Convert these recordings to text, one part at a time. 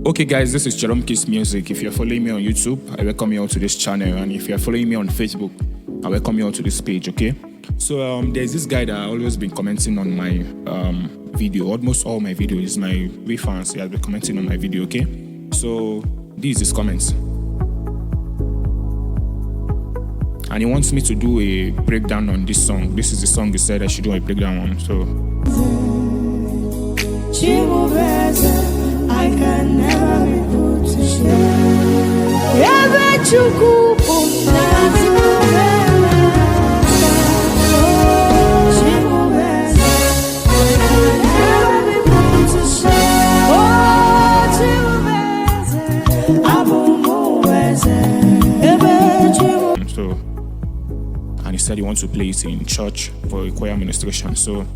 Okay guys, this is Jeromekeys Music. If you're following me on YouTube, I welcome you all to this channel, and if you're following me on Facebook, I welcome you all to this page, okay? So there's this guy that always been commenting on my video, almost all my videos, my fans, he has been commenting on my video, okay? So these is his comments. And he wants me to do a breakdown on this song. This is the song he said I should do a breakdown on, so... I can never be put to shame. So, and he said he wants to play it in church for a choir administration, so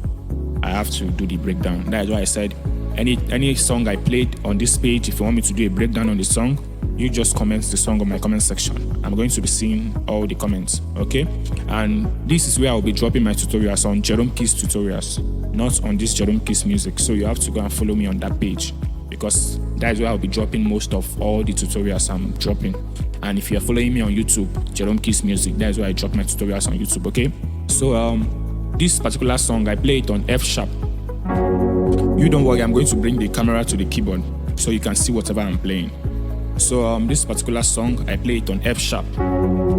I have to do the breakdown. That is why I said any song I played on this page, if you want me to do a breakdown on the song, you just comment the song on my comment section. I'm going to be seeing all the comments, okay? And this is where I'll be dropping my tutorials on Jeromekeys tutorials, not on this Jeromekeys Music. So you have to go and follow me on that page, because that is where I'll be dropping most of all the tutorials I'm dropping. And if you're following me on YouTube, Jeromekeys Music, that is where I drop my tutorials on YouTube, okay? So this particular song, I play it on F sharp. You don't worry, I'm going to bring the camera to the keyboard so you can see whatever I'm playing. So this particular song, I play it on F sharp. Then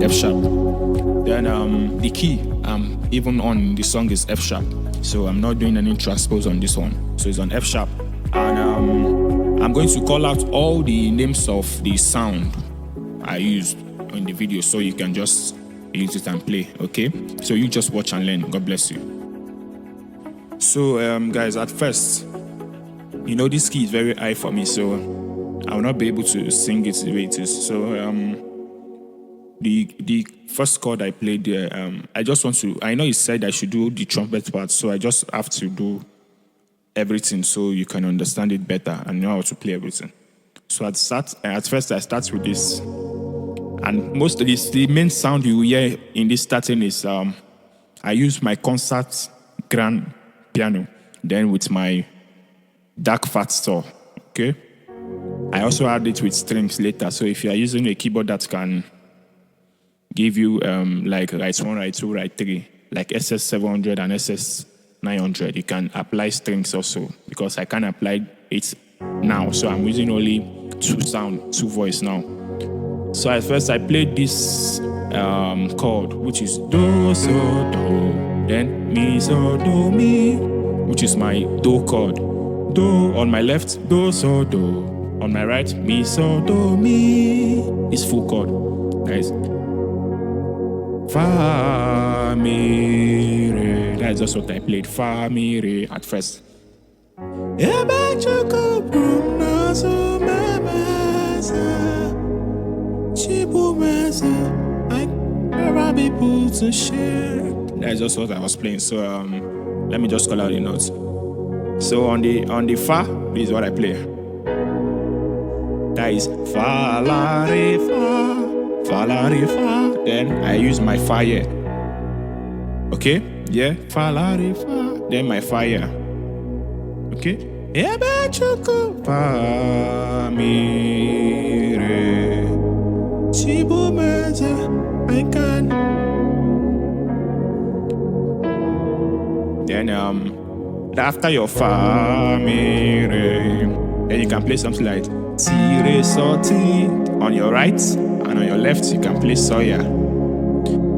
the key even on the song is F sharp. So I'm not doing any transpose on this one. So it's on F sharp. And I'm going to call out all the names of the sound I used in the video, so you can just use it and play, okay? So you just watch and learn. God bless you. So guys, at first, you know, this key is very high for me, so I will not be able to sing it the way it is. So the first chord I played there, I just want to, I know he said I should do the trumpet part, so I just have to do everything so you can understand it better and know how to play everything. So at first I start with this, and most of this, the main sound you hear in this starting is I use my concert grand piano, then with my dark fat saw, okay? I also add it with strings later, so if you are using a keyboard that can give you like right 1, right 2, right 3, like SS700 and SS900, you can apply strings also, because I can't apply it now, so I'm using only two voice now. So at first I played this chord, which is do, so, do, then mi, so, do, mi, which is my do chord. Do on my left, do, so, do. On my right, mi, so, do, mi is full chord. Guys. Fa, mi, re. That's just what I played. Fa, mi, re at first. That's just what I was playing. So let me just call out the notes. So on the fa, this is what I play. That is fa la re fa, fa la re fa. Then I use my fa here. Okay, yeah, fa la re fa. Then my fa here. Okay, fa mi re, I can. Then after your fa mi re, then you can play something like si re so ti on your right, and on your left you can play so ya.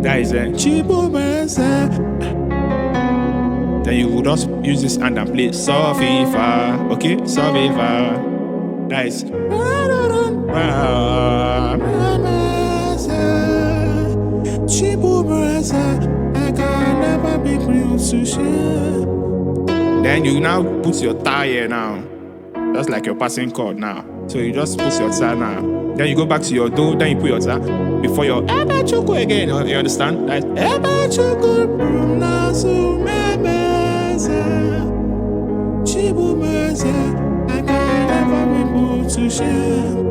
That is a then you would just use this hand and play so fi fa, okay, so fi fa. That is I can never be put to shame. Then you now put your thigh here now, just like your passing chord now. So you just put your thigh now. Then you go back to your do, then you put your thigh before your eba chuku again. You understand? That's eba chuku chibu meze. I can never be put to shame.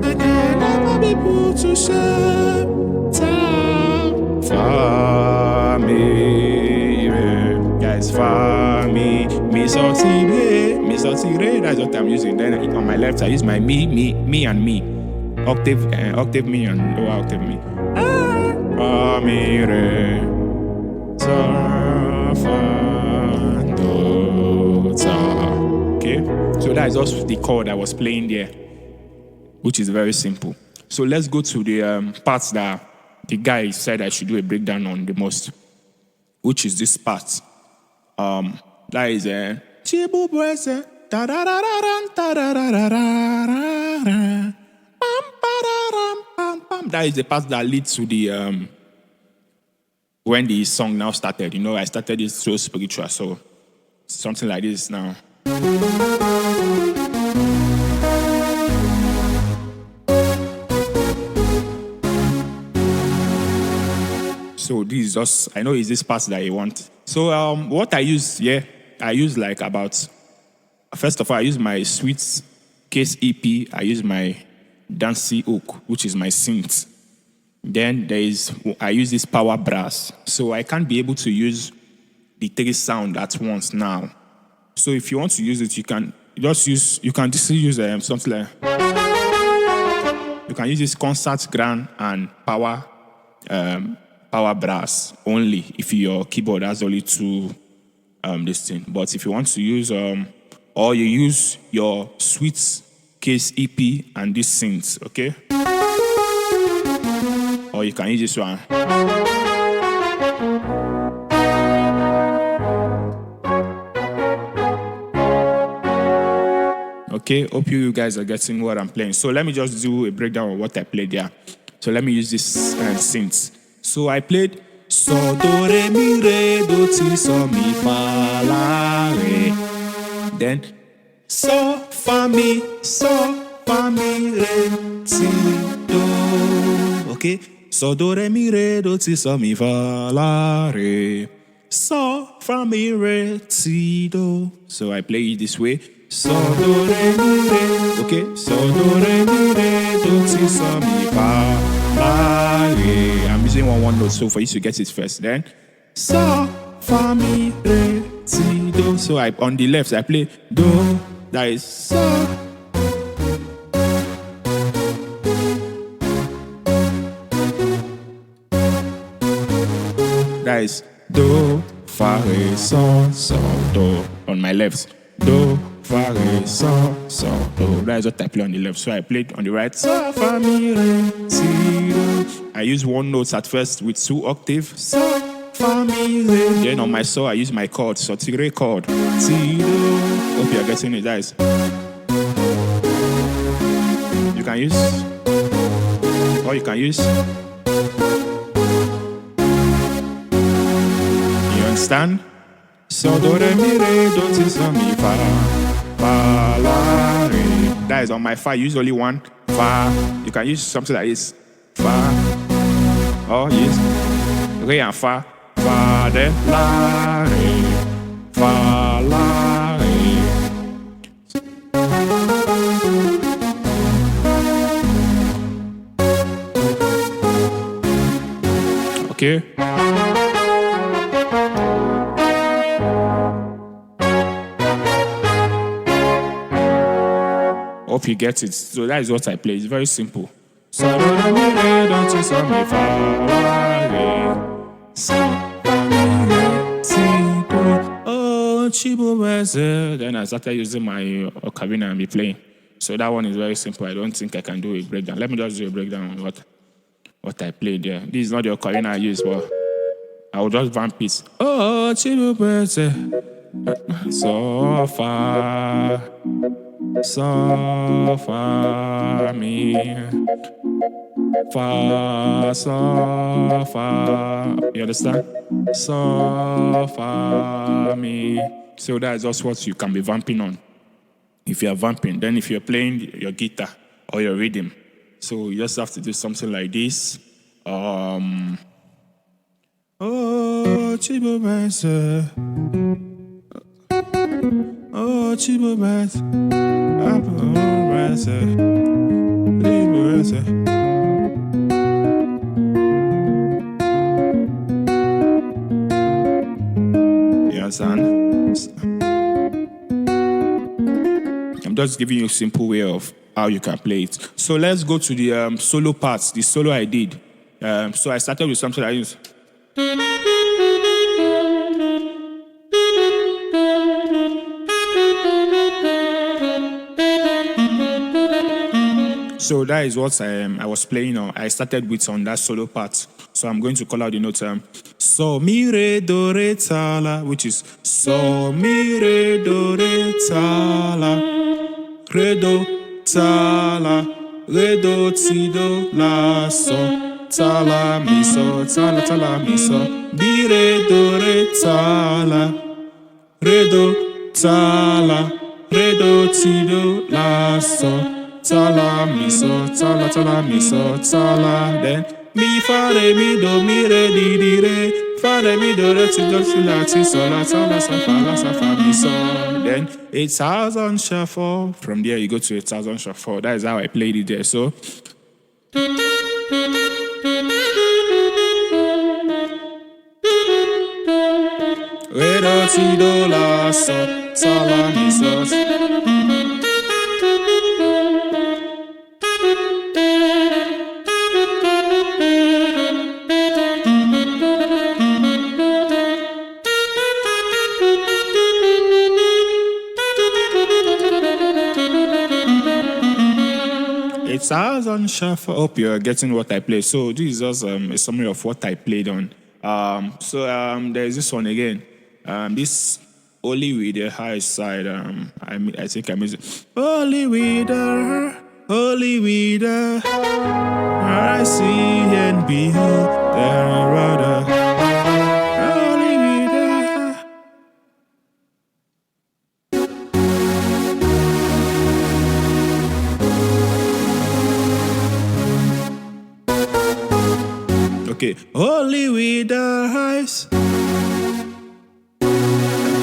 I can never be put to shame. Fa mi fa, mi, so, ti, re. That's what I'm using. Then on my left, I use my me, and me. Octave me and lower octave me. Fa, mi, re, so, fa, do, ta. Okay? So that is also the chord I was playing there, which is very simple. So let's go to the parts that the guy said I should do a breakdown on the most, which is this part. That is Chibu Brese, that is the part that leads to the when the song now started. You know, I started it so spiritual, so something like this now. So this is just, I know it's this part that you want. So what I use, I use like about, first of all, I use my Sweet Case EP, I use my Dancy Oak, which is my synth. Then I use this power brass. So I can't be able to use the three sound at once now. So if you want to use it, you can just use something like, you can use this concert grand and power brass only if your keyboard has only two this thing. But if you want to use or you use your Sweet Case EP and this synth, okay? Or you can use this one. Okay, hope you guys are getting what I'm playing. So let me just do a breakdown of what I played there. So let me use this synth. So I played so, do, re, mi, re, do, ti, so, mi, fa, la, re. Then so, fa, mi, re, ti, do. Okay? So, do, re, mi, re, do, ti, so, mi, fa, la, re. So, fa, mi, re, ti, do. So I play it this way. So, do, re, mi, re. Okay? So, do, re, mi, re, do, ti, so, mi, fa, la, re. I'm using one note, so for you to get it first. Then, so, fa, mi, re, ti, do. So on the left, I play do. That is so. That is do, fa, re, so, do. On my left, do, fa, re, so, do. That is what I play on the left. So I played on the right, so, fa, mi, re, ti, do. I use one note at first with two octaves. So, fa, mi, re. Then on my saw, I use my chord, so ti, re chord. Ti, do. Hope you are getting it, guys. You can use, or you can use. You understand? So, do, re, mi, re, do, ti, so, mi, fa, la, re. That is on my fa. Use only one fa. You can use something like this. Fa. Oh, yes. Re and fa. Fa, then la, re. Fa, la, re. Okay. Hope you get it. So that is what I play. It's very simple. So don't you saw me then I started using my ocarina and be playing. So that one is very simple. I don't think I can do a breakdown. Let me just do a breakdown on what I played there. This is not the ocarina I use, but I will just vamp it. Oh, so far. So, fa, mi, fa, so, fa. You understand? So, fa, mi. So that's just what you can be vamping on. If you are vamping, then if you're playing your guitar or your rhythm, so you just have to do something like this. Oh, Chibo Bense. Oh, Chibo Bense. You understand? I'm just giving you a simple way of how you can play it. So let's go to the solo parts, the solo I did. So I started with something I use. So that is what I was playing on. I started with on that solo part. So I'm going to call out the notes. So, mi, re, do, re, ta, la, which is so, mi, re, do, re, ta, la, re, do, ta, la, re, do, ti, do, la, so, ta, la, mi, so, ta, la, mi, so, mi, re, do, re, ta, la, re, do, ta, la, re, do, ti, do, la, so, ta, la, mi, so, ta, la, mi, so, ta, la, then mi, fa, re, mi, do, mi, re, di, re, fa, re, mi, do, re, ti, do, ti, la, ti, so, la, ta, la, sa, fa, mi, so. Then 8,000 shuffle. From there you go to 8,000 shuffle. That is how I played it there. So re, do, ti, do, la, so, ta, la, mi, so. It's on shuffle. Hope you're getting what I play. So this is just a summary of what I played on. There's this one again. This only with the high side. I think I missed it. Only with the I see and behold the rudder. Okay, only with the eyes.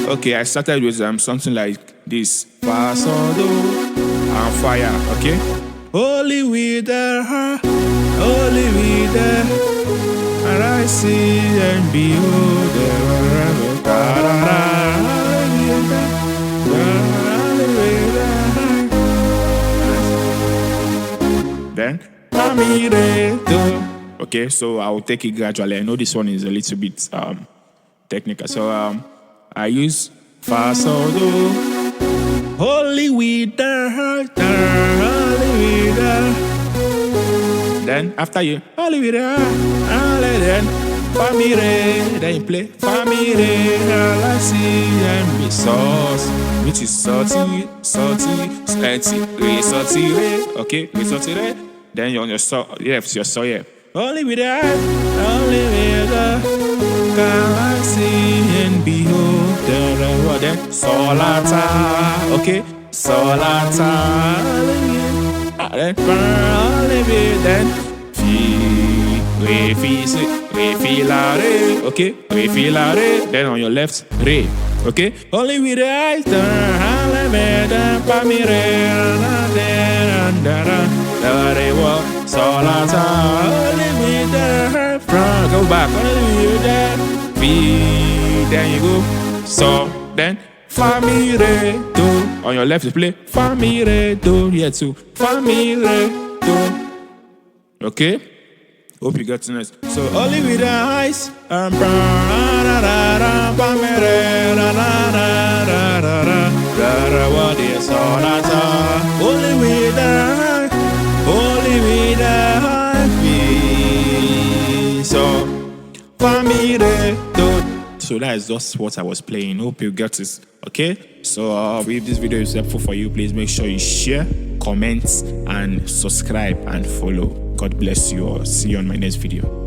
Okay, I started with something like this. Fa, so, do, and fire, okay? Only with the heart, only with the and I see and behold the then, okay, so I'll take it gradually. I know this one is a little bit technical. So I use fa, so, do, holy with the heart, holy with the. Then after you, holy with the heart, then fa, mi, re, then you play fa, mi, re, la, si, and mi, sauce, which is salty, re, salty, re, okay, re, salty, re. Then you're on your left, your so, yeah. Only with the eye, only with the can I see and behold the reward. Then solata, okay, solata, only with then fi, la, re, okay, fi, la, re. Then on your left, re, okay. Only with the eyes, only with the pa, mi, re, solata, only with the front, go back, only with the fi, then you go, so, then, fa, mi, re, do, on your left you play, fa, mi, re, do, here too, fa, mi, re, do, okay, hope you got to this. So, only with the eyes, what is solata, only with the only with a fee. So, family, so that is just what I was playing. Hope you got it. Okay? So, if this video is helpful for you, please make sure you share, comment, and subscribe and follow. God bless you all. See you on my next video.